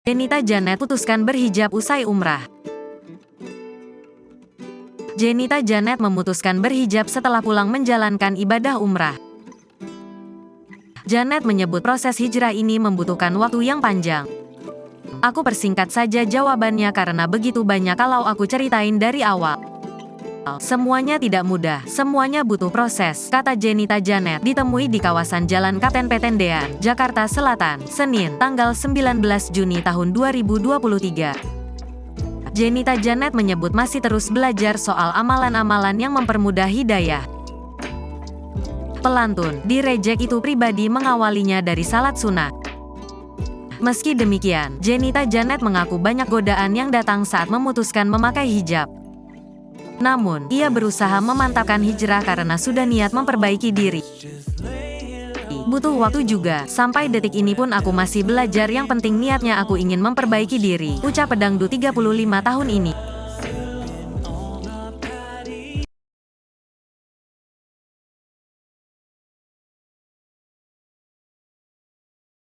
Jenita Janet putuskan berhijab usai umrah. Jenita Janet memutuskan berhijab setelah pulang menjalankan ibadah umrah. Janet menyebut proses hijrah ini membutuhkan waktu yang panjang. Aku persingkat saja jawabannya karena begitu banyak kalau aku ceritain dari awal. Semuanya tidak mudah, semuanya butuh proses, kata Jenita Janet ditemui di kawasan Jalan Kapten Petendean, Jakarta Selatan, Senin, tanggal 19 Juni tahun 2023. Jenita Janet menyebut masih terus belajar soal amalan-amalan yang mempermudah hidayah. Pelantun, di rejek itu pribadi mengawalinya dari salat sunat. Meski demikian, Jenita Janet mengaku banyak godaan yang datang saat memutuskan memakai hijab. Namun, ia berusaha memantapkan hijrah karena sudah niat memperbaiki diri. Butuh waktu juga, sampai detik ini pun aku masih belajar, yang penting niatnya aku ingin memperbaiki diri, ucap pedangdut 35 tahun ini.